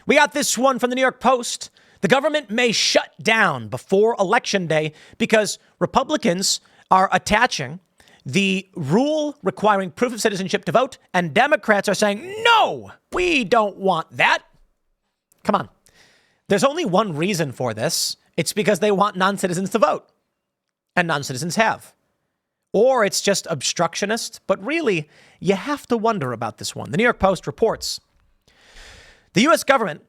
We got this one from the New York Post. The government may shut down before Election Day because Republicans are attaching the rule requiring proof of citizenship to vote, and Democrats are saying, no, we don't want that. Come on. There's only one reason for this. It's because they want non-citizens to vote, and non-citizens have. Or it's just obstructionist, but really, you have to wonder about this one. The New York Post reports, the U.S. government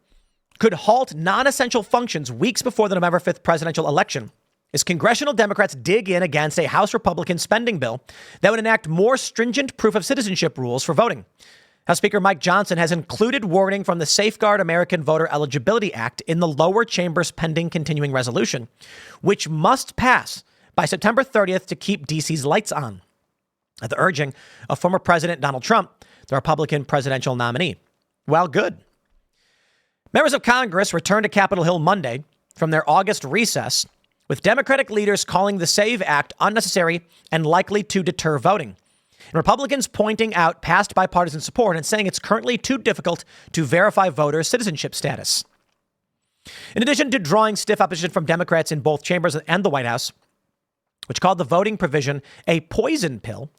could halt non-essential functions weeks before the November 5th presidential election as congressional Democrats dig in against a House Republican spending bill that would enact more stringent proof of citizenship rules for voting. House Speaker Mike Johnson has included wording from the Safeguard American Voter Eligibility Act in the lower chamber's pending continuing resolution, which must pass by September 30th to keep D.C.'s lights on, at the urging of former President Donald Trump, the Republican presidential nominee. Well, good. Members of Congress returned to Capitol Hill Monday from their August recess, with Democratic leaders calling the SAVE Act unnecessary and likely to deter voting, and Republicans pointing out past bipartisan support and saying it's currently too difficult to verify voters' citizenship status. In addition to drawing stiff opposition from Democrats in both chambers and the White House, which called the voting provision a poison pill,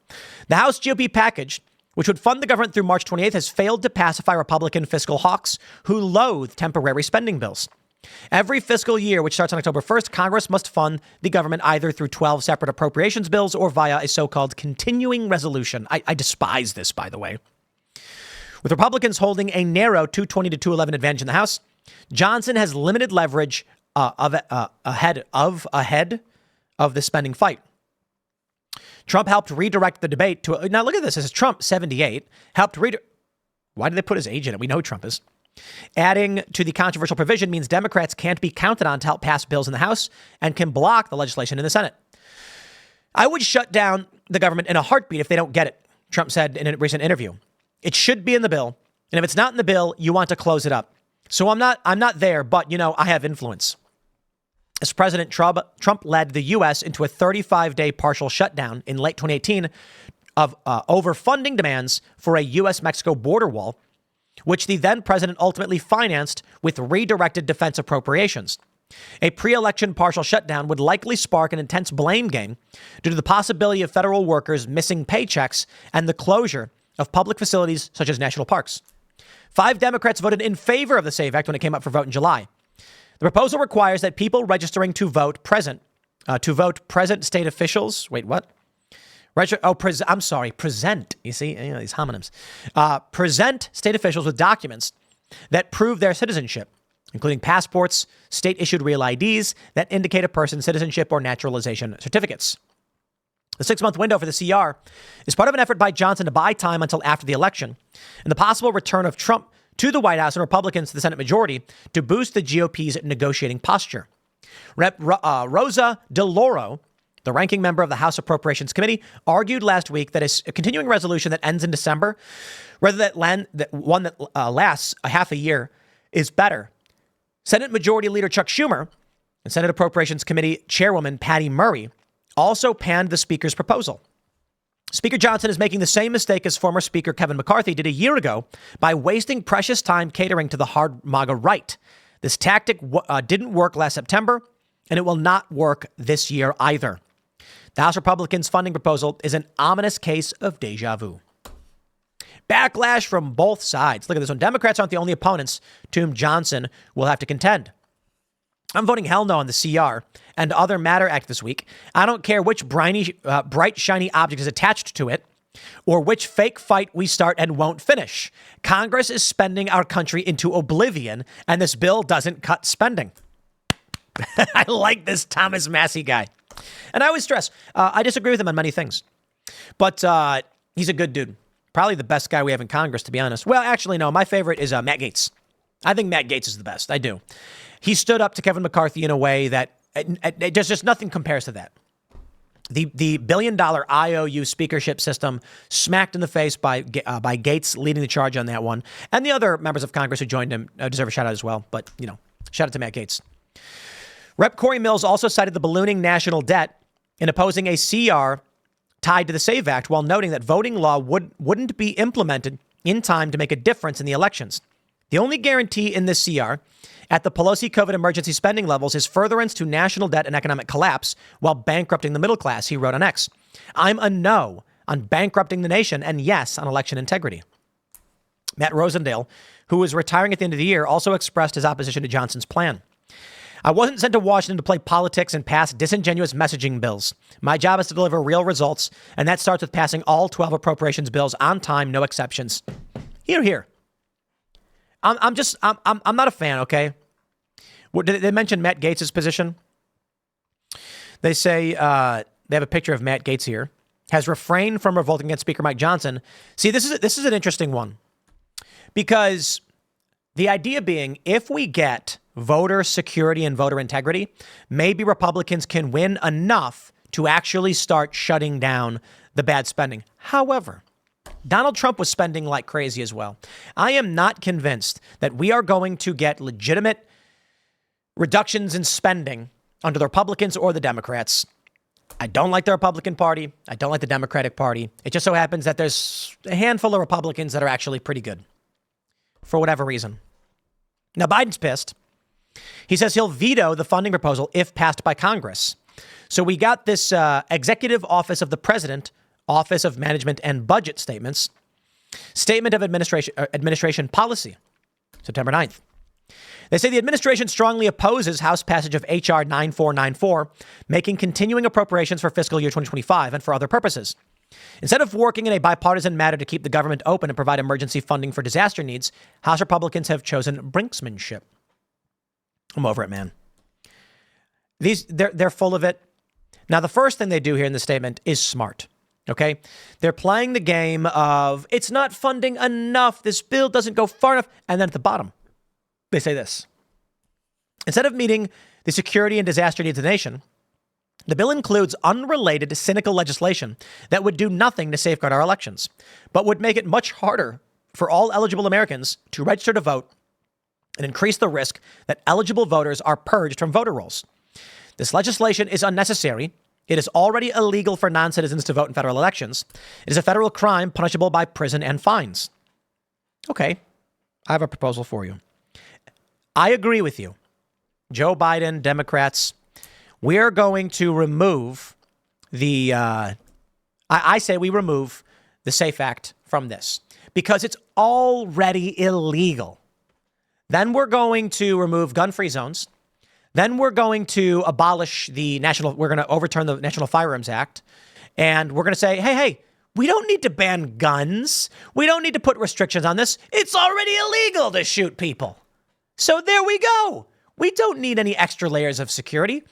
the House GOP package, which would fund the government through March 28th, has failed to pacify Republican fiscal hawks who loathe temporary spending bills. Every fiscal year, which starts on October 1st, Congress must fund the government either through 12 separate appropriations bills or via a so-called continuing resolution. I despise this, by the way. With Republicans holding a narrow 220 to 211 advantage in the House, Johnson has limited leverage ahead of the spending fight. Trump helped redirect the debate to... Now, look at this. This is Trump, 78, helped Why did they put his age in it? We know who Trump is. Adding to the controversial provision means Democrats can't be counted on to help pass bills in the House and can block the legislation in the Senate. I would shut down the government in a heartbeat if they don't get it, Trump said in a recent interview. It should be in the bill. And if it's not in the bill, you want to close it up. So I'm not there, but, I have influence. As President Trump led the U.S. into a 35-day partial shutdown in late 2018 of overfunding demands for a U.S.-Mexico border wall, which the then president ultimately financed with redirected defense appropriations. A pre-election partial shutdown would likely spark an intense blame game due to the possibility of federal workers missing paychecks and the closure of public facilities such as national parks. 5 Democrats voted in favor of the SAVE Act when it came up for vote in July. The proposal requires that people registering to vote present state officials. Wait, what? Present. You see, these homonyms. Present state officials with documents that prove their citizenship, including passports, state-issued real IDs that indicate a person's citizenship or naturalization certificates. The 6-month window for the CR is part of an effort by Johnson to buy time until after the election and the possible return of Trump to the White House and Republicans to the Senate majority to boost the GOP's negotiating posture. Rep. Rosa DeLauro, the ranking member of the House Appropriations Committee, argued last week that a continuing resolution that ends in December, rather than one that lasts a half a year, is better. Senate Majority Leader Chuck Schumer and Senate Appropriations Committee Chairwoman Patty Murray also panned the Speaker's proposal. Speaker Johnson is making the same mistake as former Speaker Kevin McCarthy did a year ago by wasting precious time catering to the hard MAGA right. This tactic didn't work last September, and it will not work this year either. The House Republicans' funding proposal is an ominous case of deja vu. Backlash from both sides. Look at this one. Democrats aren't the only opponents to whom Johnson will have to contend. I'm voting hell no on the CR and other Matter Act this week. I don't care which bright, shiny object is attached to it or which fake fight we start and won't finish. Congress is spending our country into oblivion, and this bill doesn't cut spending. I like this Thomas Massey guy. And I always stress, I disagree with him on many things, but he's a good dude. Probably the best guy we have in Congress, to be honest. Well, actually, no, my favorite is Matt Gaetz. I think Matt Gaetz is the best. I do. He stood up to Kevin McCarthy in a way that just nothing compares to that. The billion-dollar IOU speakership system smacked in the face by Gaetz leading the charge on that one. And the other members of Congress who joined him deserve a shout-out as well. But, shout out to Matt Gaetz. Rep. Corey Mills also cited the ballooning national debt in opposing a CR tied to the SAVE Act, while noting that voting law wouldn't be implemented in time to make a difference in the elections. The only guarantee in this CR at the Pelosi COVID emergency spending levels is furtherance to national debt and economic collapse while bankrupting the middle class, he wrote on X. I'm a no on bankrupting the nation and yes on election integrity. Matt Rosendale, who was retiring at the end of the year, also expressed his opposition to Johnson's plan. I wasn't sent to Washington to play politics and pass disingenuous messaging bills. My job is to deliver real results, and that starts with passing all 12 appropriations bills on time, no exceptions. Here. I'm not a fan, okay? Did they mention Matt Gaetz' position? They say, they have a picture of Matt Gaetz here, has refrained from revolting against Speaker Mike Johnson. See, this is an interesting one, because the idea being, if we get voter security and voter integrity, maybe Republicans can win enough to actually start shutting down the bad spending. However, Donald Trump was spending like crazy as well. I am not convinced that we are going to get legitimate reductions in spending under the Republicans or the Democrats. I don't like the Republican Party. I don't like the Democratic Party. It just so happens that there's a handful of Republicans that are actually pretty good for whatever reason. Now, Biden's pissed. He says he'll veto the funding proposal if passed by Congress. So we got this Executive Office of the President, Office of Management and Budget Statements, Statement of Administration Policy, September 9th. They say the administration strongly opposes House passage of H.R. 9494, making continuing appropriations for fiscal year 2025 and for other purposes. Instead of working in a bipartisan manner to keep the government open and provide emergency funding for disaster needs, House Republicans have chosen brinksmanship. I'm over it, man. They're full of it. Now, the first thing they do here in the statement is smart. Okay, they're playing the game of it's not funding enough. This bill doesn't go far enough. And then at the bottom, they say this. Instead of meeting the security and disaster needs of the nation, the bill includes unrelated, cynical legislation that would do nothing to safeguard our elections, but would make it much harder for all eligible Americans to register to vote and increase the risk that eligible voters are purged from voter rolls. This legislation is unnecessary. It is already illegal for non-citizens to vote in federal elections. It is a federal crime punishable by prison and fines. Okay, I have a proposal for you. I agree with you. Joe Biden, Democrats, we're going to remove the, I say we remove the SAFE Act from this because it's already illegal. Then we're going to remove gun-free zones. Then we're going to abolish we're going to overturn the National Firearms Act. And we're going to say, hey, we don't need to ban guns. We don't need to put restrictions on this. It's already illegal to shoot people. So there we go. We don't need any extra layers of security.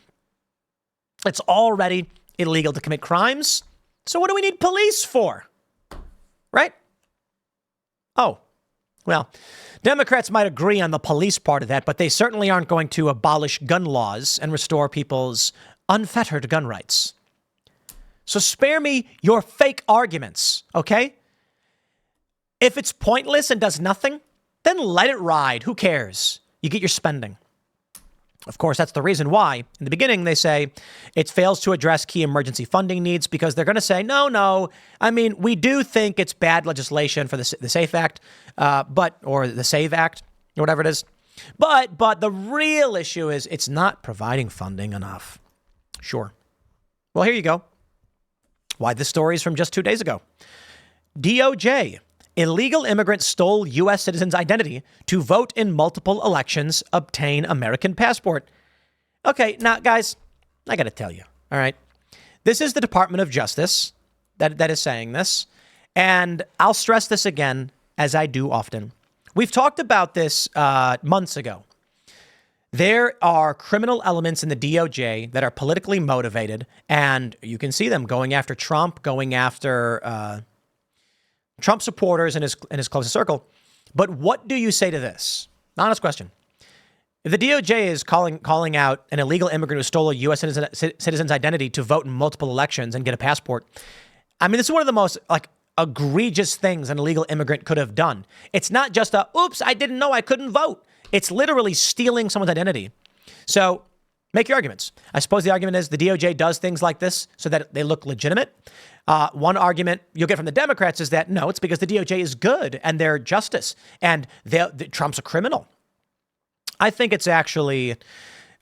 It's already illegal to commit crimes. So what do we need police for? Right? Oh, well, Democrats might agree on the police part of that, but they certainly aren't going to abolish gun laws and restore people's unfettered gun rights. So spare me your fake arguments, okay? If it's pointless and does nothing, then let it ride. Who cares? You get your spending. Of course, that's the reason why. In the beginning, they say it fails to address key emergency funding needs because they're going to say, no. I mean, we do think it's bad legislation for the SAFE Act, or the SAVE Act, or whatever it is. But the real issue is it's not providing funding enough. Sure. Well, here you go. Why this story is from just 2 days ago. DOJ. Illegal immigrants stole U.S. citizens' identity to vote in multiple elections, obtain American passport. Okay, now, guys, I got to tell you, all right? This is the Department of Justice that is saying this, and I'll stress this again, as I do often. We've talked about this months ago. There are criminal elements in the DOJ that are politically motivated, and you can see them going after Trump, going after Trump supporters in his closest circle. But what do you say to this? Honest question. If the DOJ is calling out an illegal immigrant who stole a U.S. citizen's identity to vote in multiple elections and get a passport, I mean, this is one of the most egregious things an illegal immigrant could have done. It's not just oops, I didn't know I couldn't vote. It's literally stealing someone's identity. So Make your arguments. I suppose the argument is the DOJ does things like this so that they look legitimate. One argument you'll get from the Democrats is that, no, it's because the DOJ is good and they're justice and Trump's a criminal. I think it's actually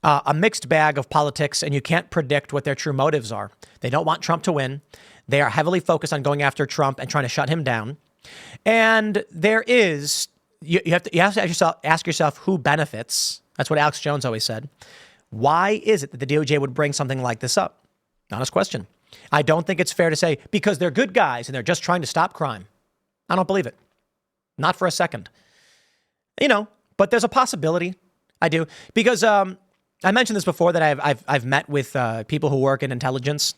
a mixed bag of politics, and you can't predict what their true motives are. They don't want Trump to win. They are heavily focused on going after Trump and trying to shut him down. And there is, you have to ask yourself who benefits. That's what Alex Jones always said. Why is it that the DOJ would bring something like this up? Honest question. I don't think it's fair to say because they're good guys and they're just trying to stop crime. I don't believe it. Not for a second. But there's a possibility. I do. Because I mentioned this before that I've met with people who work in intelligence,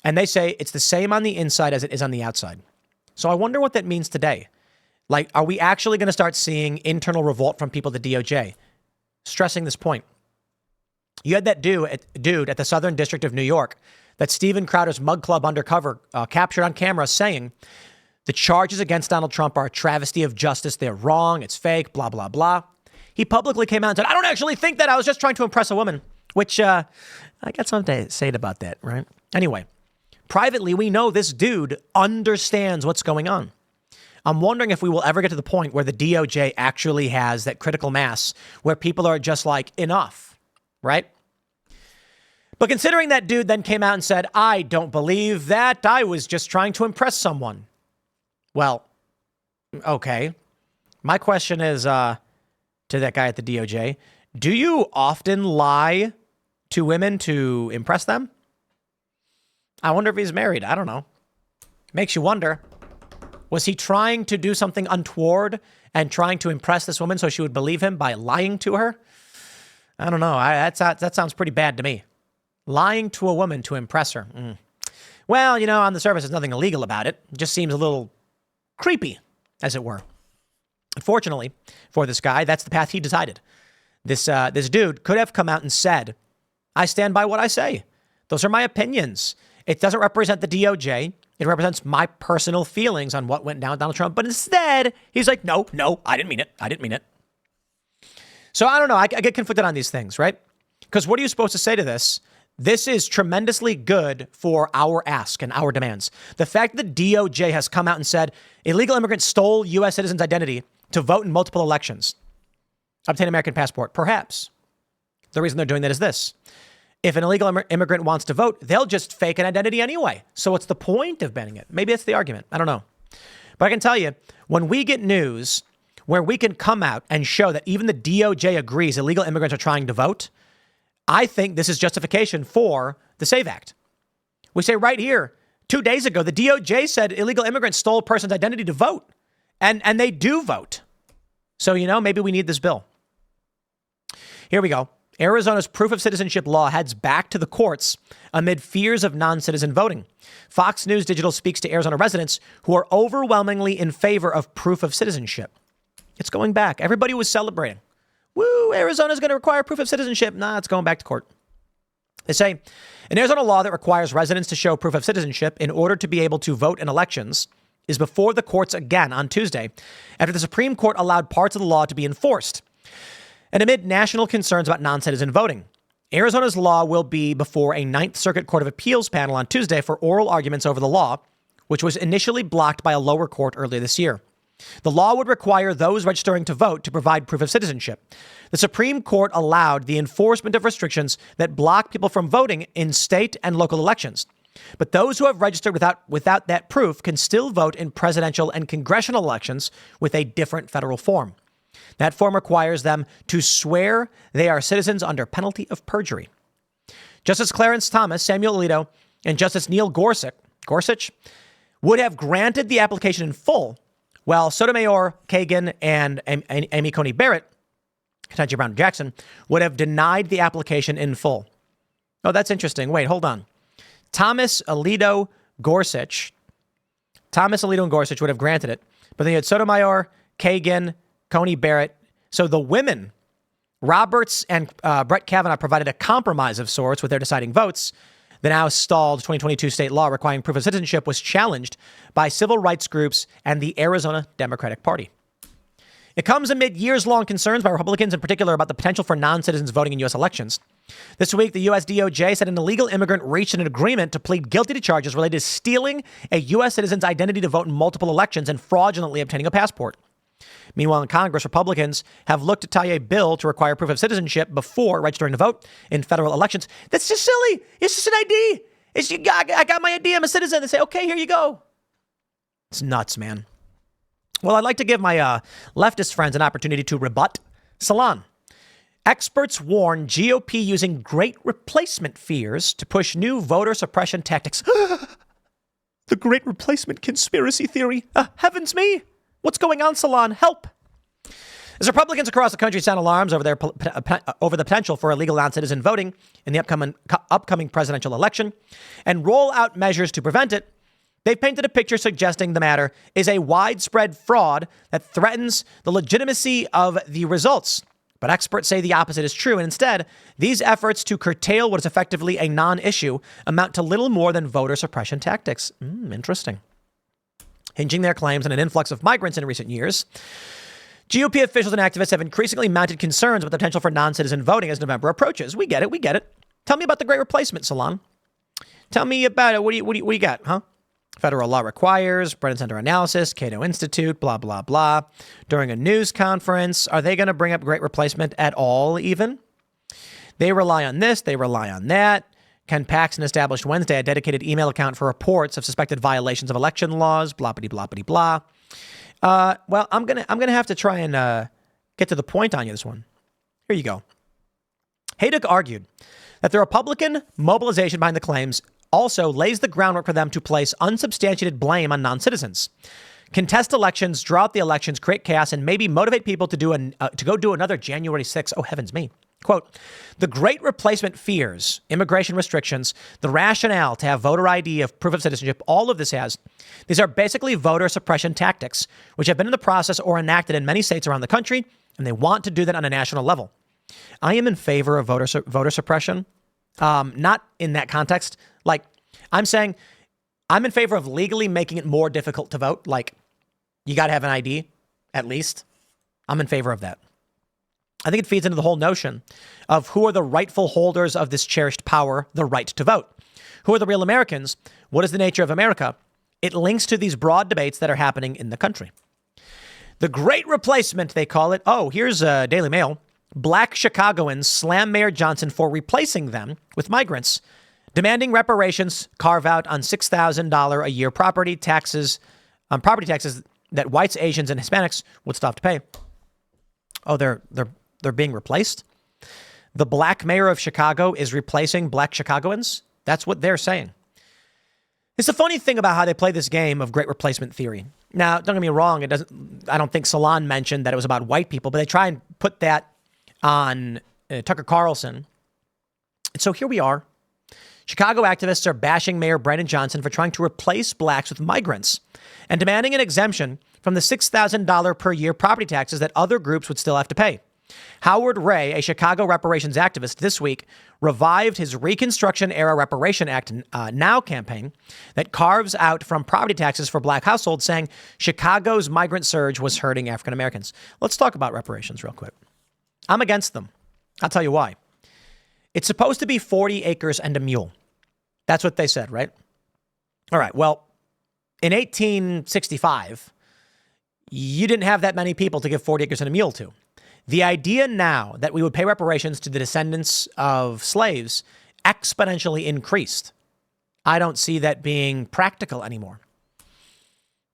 and they say it's the same on the inside as it is on the outside. So I wonder what that means today. Like, are we actually going to start seeing internal revolt from people at the DOJ? Stressing this point. You had that dude at the Southern District of New York that Steven Crowder's Mug Club undercover captured on camera saying the charges against Donald Trump are a travesty of justice. They're wrong. It's fake, blah, blah, blah. He publicly came out and said, I don't actually think that. I was just trying to impress a woman, which I got something to say about that, right? Anyway, privately, we know this dude understands what's going on. I'm wondering if we will ever get to the point where the DOJ actually has that critical mass where people are just like, enough. Right? But considering that dude then came out and said, I don't believe that. I was just trying to impress someone. Well, okay. My question is to that guy at the DOJ. Do you often lie to women to impress them? I wonder if he's married. I don't know. Makes you wonder. Was he trying to do something untoward and trying to impress this woman so she would believe him by lying to her? I don't know. That sounds pretty bad to me. Lying to a woman to impress her. Well, on the surface, there's nothing illegal about it. It just seems a little creepy, as it were. Unfortunately, for this guy, that's the path he decided. This dude could have come out and said, I stand by what I say. Those are my opinions. It doesn't represent the DOJ. It represents my personal feelings on what went down with Donald Trump. But instead, he's like, no, I didn't mean it. So I don't know. I get conflicted on these things, right? Because what are you supposed to say to this? This is tremendously good for our ask and our demands. The fact that the DOJ has come out and said illegal immigrants stole U.S. citizens' identity to vote in multiple elections, obtain an American passport, perhaps. The reason they're doing that is this. If an illegal immigrant wants to vote, they'll just fake an identity anyway. So what's the point of banning it? Maybe that's the argument. I don't know. But I can tell you, when we get news where we can come out and show that even the DOJ agrees illegal immigrants are trying to vote, I think this is justification for the SAVE Act. We say right here, 2 days ago, the DOJ said illegal immigrants stole a person's identity to vote. And they do vote. So, maybe we need this bill. Here we go. Arizona's proof of citizenship law heads back to the courts amid fears of non-citizen voting. Fox News Digital speaks to Arizona residents who are overwhelmingly in favor of proof of citizenship. It's going back. Everybody was celebrating. Woo, Arizona's going to require proof of citizenship. Nah, it's going back to court. They say an Arizona law that requires residents to show proof of citizenship in order to be able to vote in elections is before the courts again on Tuesday after the Supreme Court allowed parts of the law to be enforced. And amid national concerns about non-citizen voting, Arizona's law will be before a Ninth Circuit Court of Appeals panel on Tuesday for oral arguments over the law, which was initially blocked by a lower court earlier this year. The law would require those registering to vote to provide proof of citizenship. The Supreme Court allowed the enforcement of restrictions that block people from voting in state and local elections. But those who have registered without that proof can still vote in presidential and congressional elections with a different federal form. That form requires them to swear they are citizens under penalty of perjury. Justice Clarence Thomas, Samuel Alito, and Justice Neil Gorsuch would have granted the application in full, while Sotomayor, Kagan, and Amy Coney Barrett, Ketanji Brown Jackson, would have denied the application in full. Oh, that's interesting. Wait, hold on. Thomas, Alito, and Gorsuch would have granted it, but then you had Sotomayor, Kagan, Coney Barrett. So the women, Roberts and Brett Kavanaugh, provided a compromise of sorts with their deciding votes. The now stalled 2022 state law requiring proof of citizenship was challenged by civil rights groups and the Arizona Democratic Party. It comes amid years-long concerns by Republicans in particular about the potential for non-citizens voting in U.S. elections. This week, the U.S. DOJ said an illegal immigrant reached an agreement to plead guilty to charges related to stealing a U.S. citizen's identity to vote in multiple elections and fraudulently obtaining a passport. Meanwhile, in Congress, Republicans have looked to tie a bill to require proof of citizenship before registering to vote in federal elections. That's just silly. It's just an ID. I got my ID. I'm a citizen. They say, okay, here you go. It's nuts, man. Well, I'd like to give my leftist friends an opportunity to rebut. Salon. Experts warn GOP using great replacement fears to push new voter suppression tactics. The great replacement conspiracy theory. Heavens me. What's going on, Salon? Help. As Republicans across the country sound alarms over the potential for illegal non-citizen voting in the upcoming presidential election and roll out measures to prevent it, they've painted a picture suggesting the matter is a widespread fraud that threatens the legitimacy of the results. But experts say the opposite is true, and instead, these efforts to curtail what is effectively a non-issue amount to little more than voter suppression tactics. Interesting. Hinging their claims on an influx of migrants in recent years, GOP officials and activists have increasingly mounted concerns about the potential for non-citizen voting as November approaches. We get it. Tell me about the great replacement, Salon. Tell me about it. What do you got, huh? Federal law requires, Brennan Center analysis, Cato Institute, blah, blah, blah. During a news conference, are they going to bring up great replacement at all even? They rely on this, they rely on that. Ken Paxton established Wednesday a dedicated email account for reports of suspected violations of election laws, blah. Well, I'm gonna have to try and get to the point on you this one. Here you go. Haydock argued that the Republican mobilization behind the claims also lays the groundwork for them to place unsubstantiated blame on non-citizens, contest elections, draw out the elections, create chaos, and maybe motivate people to go do another January 6th. Oh, heavens me. Quote, the great replacement fears, immigration restrictions, the rationale to have voter ID of proof of citizenship, all of these are basically voter suppression tactics, which have been in the process or enacted in many states around the country, and they want to do that on a national level. I am in favor of voter suppression, not in that context. Like, I'm saying I'm in favor of legally making it more difficult to vote. Like, you got to have an ID, at least. I'm in favor of that. I think it feeds into the whole notion of who are the rightful holders of this cherished power, the right to vote. Who are the real Americans? What is the nature of America? It links to these broad debates that are happening in the country. The great replacement, they call it. Oh, here's Daily Mail. Black Chicagoans slam Mayor Johnson for replacing them with migrants, demanding reparations carve out on $6,000 a year property taxes that whites, Asians, and Hispanics would stop to pay. Oh, they're being replaced. The black mayor of Chicago is replacing black Chicagoans. That's what they're saying. It's the funny thing about how they play this game of great replacement theory. Now, don't get me wrong. I don't think Salon mentioned that it was about white people, but they try and put that on Tucker Carlson. And so here we are. Chicago activists are bashing Mayor Brandon Johnson for trying to replace blacks with migrants and demanding an exemption from the $6,000 per year property taxes that other groups would still have to pay. Howard Ray, a Chicago reparations activist, this week revived his Reconstruction-era Reparation Act Now campaign that carves out from property taxes for black households, saying Chicago's migrant surge was hurting African Americans. Let's talk about reparations real quick. I'm against them. I'll tell you why. It's supposed to be 40 acres and a mule. That's what they said, right? All right. Well, in 1865, you didn't have that many people to give 40 acres and a mule to. The idea now that we would pay reparations to the descendants of slaves exponentially increased. I don't see that being practical anymore.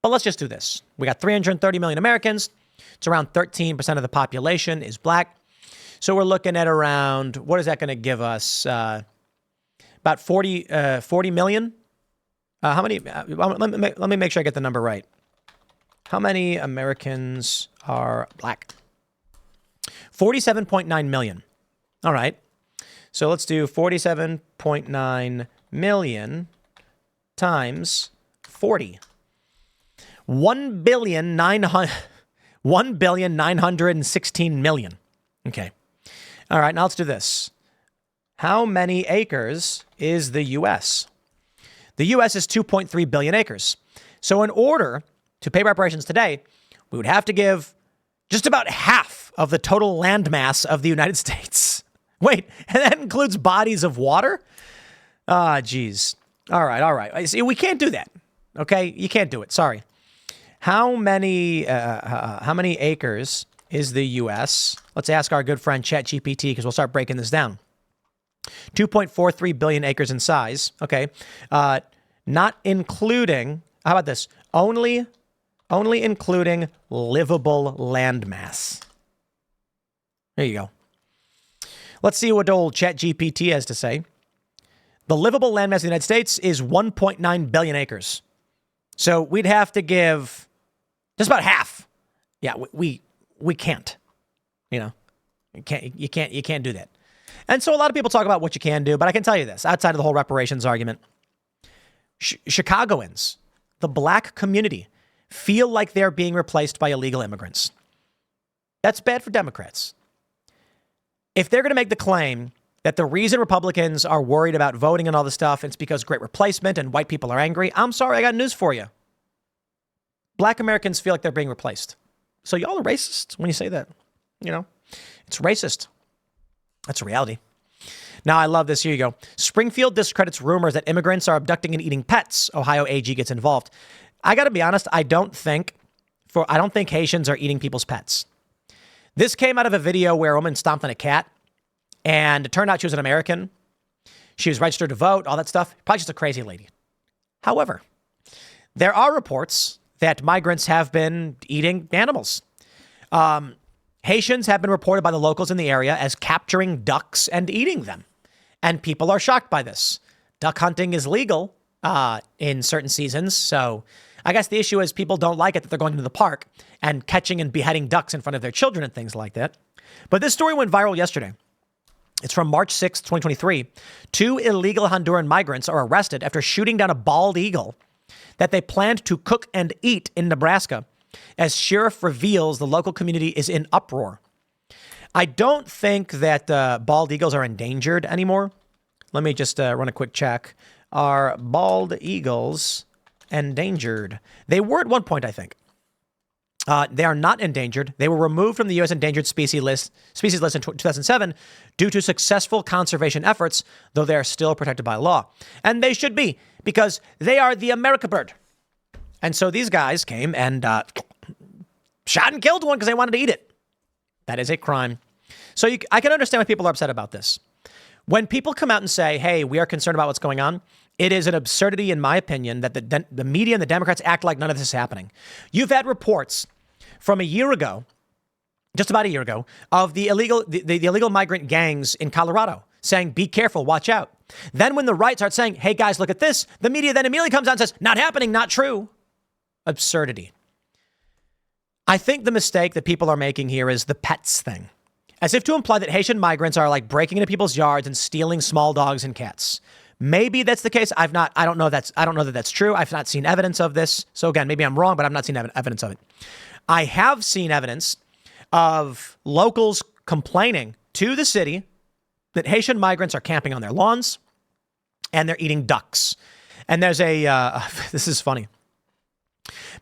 But let's just do this. We got 330 million Americans. It's around 13% of the population is black. So we're looking at around, what is that going to give us? About 40 million. How many? Let me make sure I get the number right. How many Americans are black? 47.9 million. All right. So let's do 47.9 million times 40. 1,916 million. Okay. All right. Now let's do this. How many acres is the U.S.? The U.S. is 2.3 billion acres. So in order to pay reparations today, we would have to give Just about half of the total landmass of the United States. Wait, and that includes bodies of water? Ah, geez. All right. See, we can't do that. Okay, you can't do it. Sorry. How many acres is the U.S.? Let's ask our good friend ChatGPT because we'll start breaking this down. 2.43 billion acres in size. Okay, not including. How about this? Only including livable landmass. There you go. Let's see what old ChatGPT has to say. The livable landmass of the United States is 1.9 billion acres. So we'd have to give just about half. Yeah, we can't. You can't do that. And so a lot of people talk about what you can do, but I can tell you this, outside of the whole reparations argument, Chicagoans, the black community, feel like they're being replaced by illegal immigrants. That's bad for Democrats. If they're going to make the claim that the reason Republicans are worried about voting and all this stuff, it's because great replacement and white people are angry, I'm sorry, I got news for you. Black Americans feel like they're being replaced. So y'all are racist when you say that. It's racist. That's a reality. Now, I love this. Here you go. Springfield discredits rumors that immigrants are abducting and eating pets. Ohio AG gets involved. I got to be honest. I don't think Haitians are eating people's pets. This came out of a video where a woman stomped on a cat, and it turned out she was an American. She was registered to vote, all that stuff. Probably just a crazy lady. However, there are reports that migrants have been eating animals. Haitians have been reported by the locals in the area as capturing ducks and eating them. And people are shocked by this. Duck hunting is legal in certain seasons. So I guess the issue is people don't like it that they're going to the park and catching and beheading ducks in front of their children and things like that. But this story went viral yesterday. It's from March 6th, 2023. 2 illegal Honduran migrants are arrested after shooting down a bald eagle that they planned to cook and eat in Nebraska, as sheriff reveals the local community is in uproar. I don't think that bald eagles are endangered anymore. Let me just run a quick check. Are bald eagles endangered? They were at one point, I think. They are not endangered. They were removed from the U.S. endangered species list in 2007 due to successful conservation efforts, though they are still protected by law. And they should be, because they are the America bird. And so these guys came and shot and killed one because they wanted to eat it. That is a crime. So I can understand why people are upset about this. When people come out and say, hey, we are concerned about what's going on, it is an absurdity, in my opinion, that the media and the Democrats act like none of this is happening. You've had reports from a year ago, just about a year ago, of the illegal migrant gangs in Colorado saying, be careful, watch out. Then when the right starts saying, hey, guys, look at this, the media then immediately comes out and says, not happening, not true. Absurdity. I think the mistake that people are making here is the pets thing, as if to imply that Haitian migrants are like breaking into people's yards and stealing small dogs and cats. Maybe that's the case. I don't know that that's true. I've not seen evidence of this. So again, maybe I'm wrong, but I've not seen evidence of it. I have seen evidence of locals complaining to the city that Haitian migrants are camping on their lawns and they're eating ducks. And there's this is funny.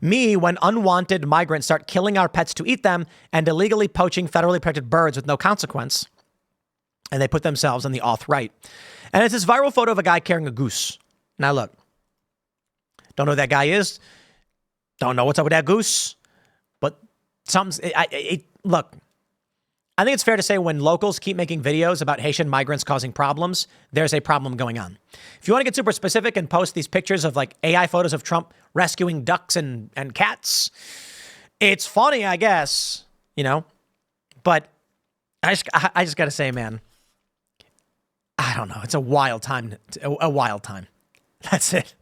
When unwanted migrants start killing our pets to eat them and illegally poaching federally protected birds with no consequence. And they put themselves on the alt-right. And it's this viral photo of a guy carrying a goose. Now look, don't know who that guy is. Don't know what's up with that goose. But look, I think it's fair to say when locals keep making videos about Haitian migrants causing problems, there's a problem going on. If you want to get super specific and post these pictures of like AI photos of Trump rescuing ducks and cats, it's funny, I guess, but I just got to say, man, I don't know. It's a wild time. That's it.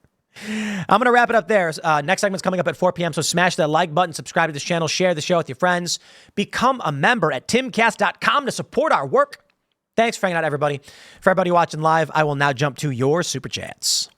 I'm going to wrap it up there. Next segment's coming up at 4 p.m. So smash that like button, subscribe to this channel, share the show with your friends, become a member at timcast.com to support our work. Thanks for hanging out, everybody. For everybody watching live, I will now jump to your super chats.